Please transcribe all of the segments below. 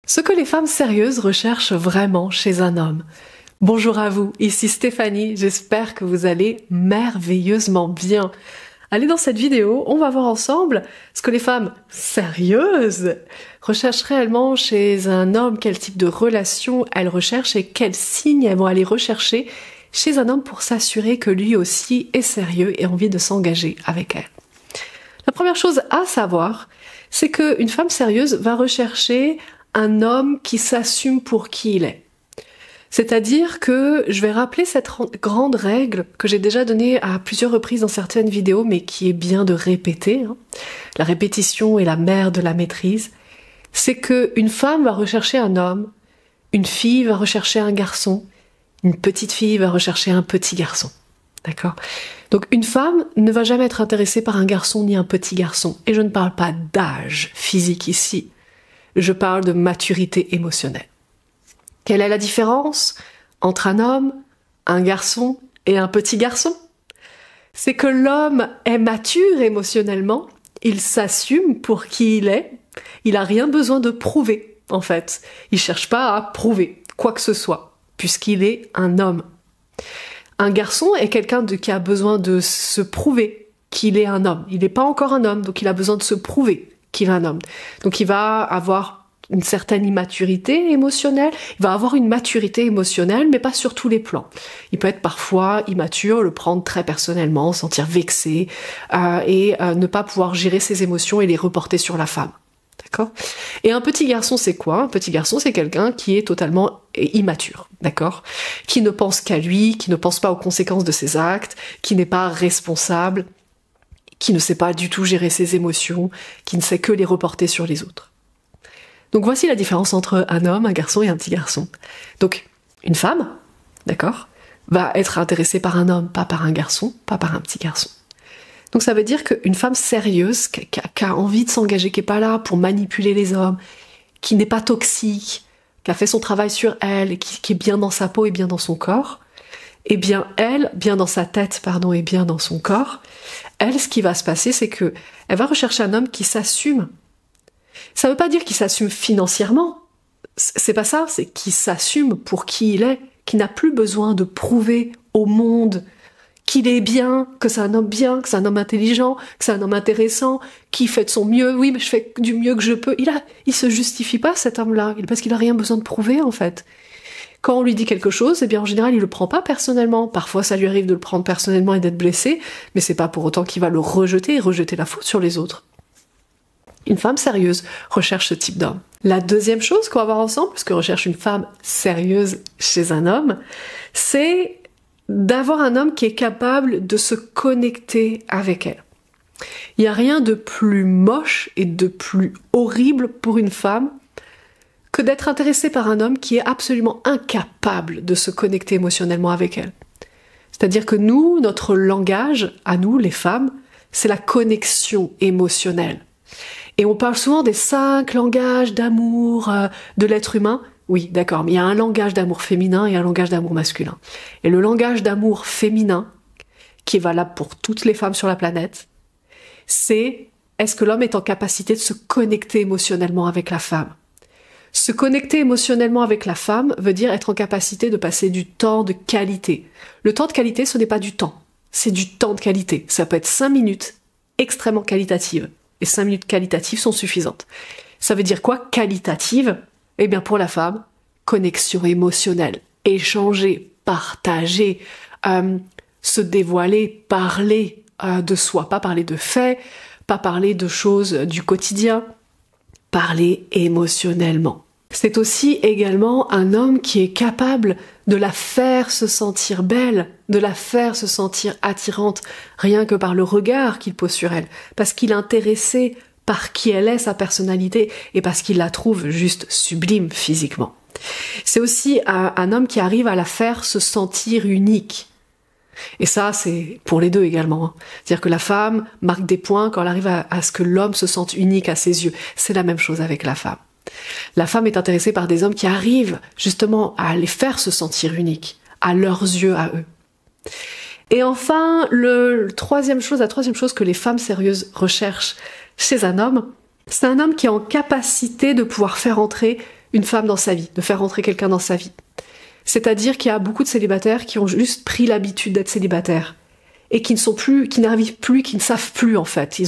Ce que les femmes sérieuses recherchent vraiment chez un homme. Bonjour à vous, ici Stéphanie, j'espère que vous allez merveilleusement bien. Allez, dans cette vidéo, on va voir ensemble ce que les femmes sérieuses recherchent réellement chez un homme, quel type de relation elles recherchent et quels signes elles vont aller rechercher chez un homme pour s'assurer que lui aussi est sérieux et a envie de s'engager avec elle. La première chose à savoir, c'est qu'une femme sérieuse va rechercher un homme qui s'assume pour qui il est. C'est-à-dire que je vais rappeler cette grande règle que j'ai déjà donnée à plusieurs reprises dans certaines vidéos, mais qui est bien de répéter. La répétition est la mère de la maîtrise. C'est qu'une femme va rechercher un homme, une fille va rechercher un garçon, une petite fille va rechercher un petit garçon. D'accord ? Donc une femme ne va jamais être intéressée par un garçon ni un petit garçon. Et je ne parle pas d'âge physique ici. Je parle de maturité émotionnelle. Quelle est la différence entre un homme, un garçon et un petit garçon? C'est que l'homme est mature émotionnellement, il s'assume pour qui il est, il n'a rien besoin de prouver, en fait. Il ne cherche pas à prouver quoi que ce soit, puisqu'il est un homme. Un garçon est quelqu'un qui a besoin de se prouver qu'il est un homme. Il n'est pas encore un homme, donc il a besoin de se prouver qu'il est un homme. Donc il va avoir une certaine immaturité émotionnelle, il va avoir une maturité émotionnelle, mais pas sur tous les plans. Il peut être parfois immature, le prendre très personnellement, se sentir vexé, et ne pas pouvoir gérer ses émotions et les reporter sur la femme. D'accord ? Et un petit garçon, c'est quoi ? Un petit garçon, c'est quelqu'un qui est totalement immature, d'accord ? Qui ne pense qu'à lui, qui ne pense pas aux conséquences de ses actes, qui n'est pas responsable, qui ne sait pas du tout gérer ses émotions, qui ne sait que les reporter sur les autres. Donc voici la différence entre un homme, un garçon et un petit garçon. Donc une femme, d'accord, va être intéressée par un homme, pas par un garçon, pas par un petit garçon. Donc ça veut dire qu'une femme sérieuse, qui a envie de s'engager, qui n'est pas là pour manipuler les hommes, qui n'est pas toxique, qui a fait son travail sur elle, et qui est bien dans sa peau et bien dans son corps, eh bien elle, bien dans sa tête, pardon, et bien dans son corps, elle, ce qui va se passer, c'est que elle va rechercher un homme qui s'assume. Ça ne veut pas dire qu'il s'assume financièrement, c'est pas ça, c'est qu'il s'assume pour qui il est, qu'il n'a plus besoin de prouver au monde qu'il est bien, que c'est un homme bien, que c'est un homme intelligent, que c'est un homme intéressant, qui fait de son mieux, oui mais je fais du mieux que je peux. Il se justifie pas cet homme-là, parce qu'il a rien besoin de prouver en fait. Quand on lui dit quelque chose, eh bien en général il le prend pas personnellement. Parfois ça lui arrive de le prendre personnellement et d'être blessé, mais c'est pas pour autant qu'il va le rejeter et rejeter la faute sur les autres. Une femme sérieuse recherche ce type d'homme. La deuxième chose qu'on va voir ensemble, ce que recherche une femme sérieuse chez un homme, c'est d'avoir un homme qui est capable de se connecter avec elle. Il n'y a rien de plus moche et de plus horrible pour une femme que d'être intéressée par un homme qui est absolument incapable de se connecter émotionnellement avec elle. C'est-à-dire que nous, notre langage, à nous les femmes, c'est la connexion émotionnelle. Et on parle souvent des 5 langages d'amour de l'être humain. Oui, d'accord, mais il y a un langage d'amour féminin et un langage d'amour masculin. Et le langage d'amour féminin, qui est valable pour toutes les femmes sur la planète, c'est est-ce que l'homme est en capacité de se connecter émotionnellement avec la femme ? Se connecter émotionnellement avec la femme veut dire être en capacité de passer du temps de qualité. Le temps de qualité, ce n'est pas du temps, c'est du temps de qualité. Ça peut être 5 minutes extrêmement qualitatives. Et 5 minutes qualitatives sont suffisantes. Ça veut dire quoi, qualitative ? Eh bien, pour la femme, connexion émotionnelle, échanger, partager, se dévoiler, parler de soi, pas parler de faits, pas parler de choses du quotidien, parler émotionnellement. C'est aussi également un homme qui est capable de la faire se sentir belle, de la faire se sentir attirante, rien que par le regard qu'il pose sur elle, parce qu'il est intéressé par qui elle est, sa personnalité, et parce qu'il la trouve juste sublime physiquement. C'est aussi un homme qui arrive à la faire se sentir unique. Et ça, c'est pour les deux également. C'est-à-dire que la femme marque des points quand elle arrive à ce que l'homme se sente unique à ses yeux. C'est la même chose avec la femme. La femme est intéressée par des hommes qui arrivent justement à les faire se sentir uniques, à leurs yeux, à eux. Et enfin, la troisième chose que les femmes sérieuses recherchent chez un homme, c'est un homme qui est en capacité de pouvoir faire entrer une femme dans sa vie, de faire rentrer quelqu'un dans sa vie. C'est-à-dire qu'il y a beaucoup de célibataires qui ont juste pris l'habitude d'être célibataires et qui ne sont plus, qui n'arrivent plus, qui ne savent plus en fait. Ils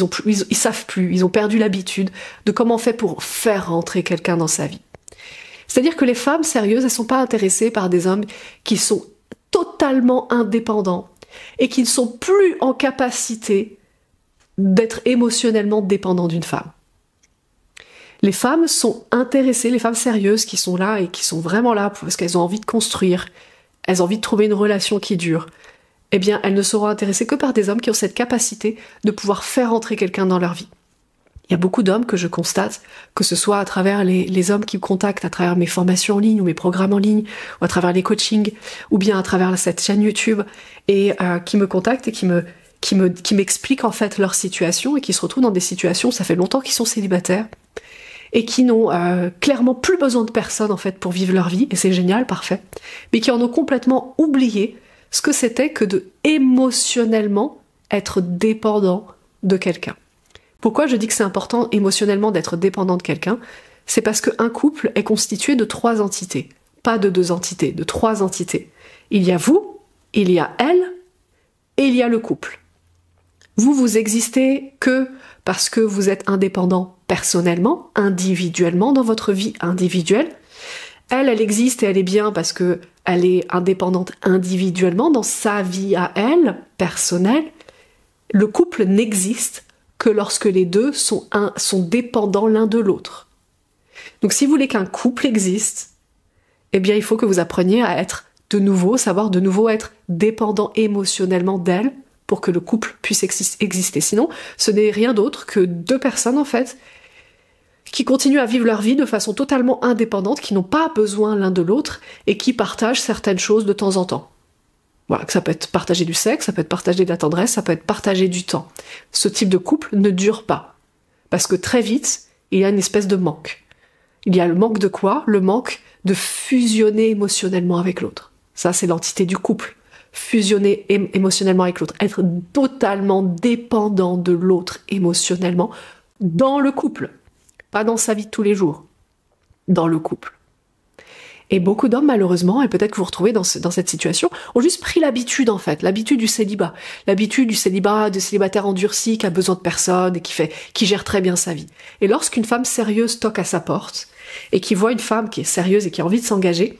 savent plus, ils ont perdu l'habitude de comment on fait pour faire rentrer quelqu'un dans sa vie. C'est-à-dire que les femmes sérieuses, elles sont pas intéressées par des hommes qui sont totalement indépendants et qui ne sont plus en capacité d'être émotionnellement dépendants d'une femme. Les femmes sont intéressées, les femmes sérieuses qui sont là et qui sont vraiment là parce qu'elles ont envie de construire, elles ont envie de trouver une relation qui dure, eh bien elles ne seront intéressées que par des hommes qui ont cette capacité de pouvoir faire entrer quelqu'un dans leur vie. Il y a beaucoup d'hommes que je constate, que ce soit à travers les hommes qui me contactent, à travers mes formations en ligne ou mes programmes en ligne, ou à travers les coachings, ou bien à travers cette chaîne YouTube, et qui me contactent et qui m'expliquent en fait leur situation et qui se retrouvent dans des situations, ça fait longtemps qu'ils sont célibataires, et qui n'ont clairement plus besoin de personne en fait pour vivre leur vie, et c'est génial, parfait, mais qui en ont complètement oublié ce que c'était que de émotionnellement être dépendant de quelqu'un. Pourquoi je dis que c'est important émotionnellement d'être dépendant de quelqu'un? C'est parce qu'un couple est constitué de 3 entités, pas de 2 entités, de 3 entités. Il y a vous, il y a elle, et il y a le couple. Vous existez que parce que vous êtes indépendant personnellement, individuellement dans votre vie individuelle. Elle existe et elle est bien parce que elle est indépendante individuellement dans sa vie à elle, personnelle. Le couple n'existe que lorsque les deux sont dépendants l'un de l'autre. Donc si vous voulez qu'un couple existe, eh bien il faut que vous appreniez à être savoir de nouveau être dépendant émotionnellement d'elle pour que le couple puisse exister. Sinon, ce n'est rien d'autre que 2 personnes en fait qui continuent à vivre leur vie de façon totalement indépendante, qui n'ont pas besoin l'un de l'autre et qui partagent certaines choses de temps en temps. Voilà, ça peut être partager du sexe, ça peut être partager de la tendresse, ça peut être partager du temps. Ce type de couple ne dure pas. Parce que très vite, il y a une espèce de manque. Il y a le manque de quoi? Le manque de fusionner émotionnellement avec l'autre. Ça, c'est l'entité du couple. Fusionner émotionnellement avec l'autre. Être totalement dépendant de l'autre émotionnellement dans le couple. Pas dans sa vie de tous les jours. Dans le couple. Et beaucoup d'hommes, malheureusement, et peut-être que vous vous retrouvez dans cette situation, ont juste pris l'habitude, en fait, l'habitude du célibat. L'habitude du célibataire endurci qui a besoin de personne et qui gère très bien sa vie. Et lorsqu'une femme sérieuse toque à sa porte, et qui voit une femme qui est sérieuse et qui a envie de s'engager,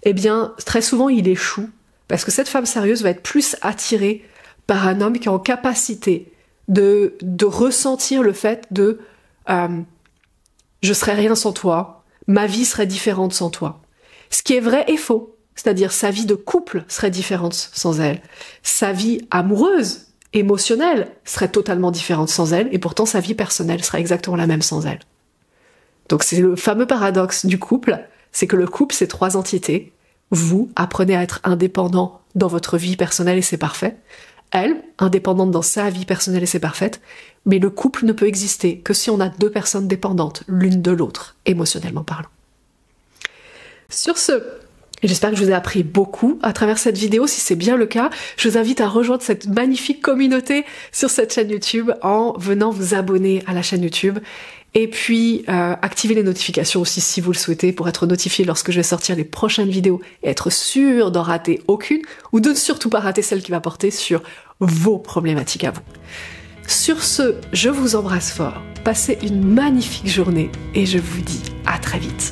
eh bien, très souvent, il échoue, parce que cette femme sérieuse va être plus attirée par un homme qui est en capacité de ressentir le fait de je serais rien sans toi, ma vie serait différente sans toi. Ce qui est vrai et faux, c'est-à-dire sa vie de couple serait différente sans elle, sa vie amoureuse, émotionnelle serait totalement différente sans elle, et pourtant sa vie personnelle serait exactement la même sans elle. Donc c'est le fameux paradoxe du couple, c'est que le couple c'est 3 entités, vous apprenez à être indépendant dans votre vie personnelle et c'est parfait, elle, indépendante dans sa vie personnelle et c'est parfaite, mais le couple ne peut exister que si on a 2 personnes dépendantes l'une de l'autre, émotionnellement parlant. Sur ce, j'espère que je vous ai appris beaucoup à travers cette vidéo. Si c'est bien le cas, je vous invite à rejoindre cette magnifique communauté sur cette chaîne YouTube en venant vous abonner à la chaîne YouTube. Et puis, activer les notifications aussi si vous le souhaitez pour être notifié lorsque je vais sortir les prochaines vidéos et être sûr d'en rater aucune ou de ne surtout pas rater celle qui va porter sur vos problématiques à vous. Sur ce, je vous embrasse fort, passez une magnifique journée et je vous dis à très vite.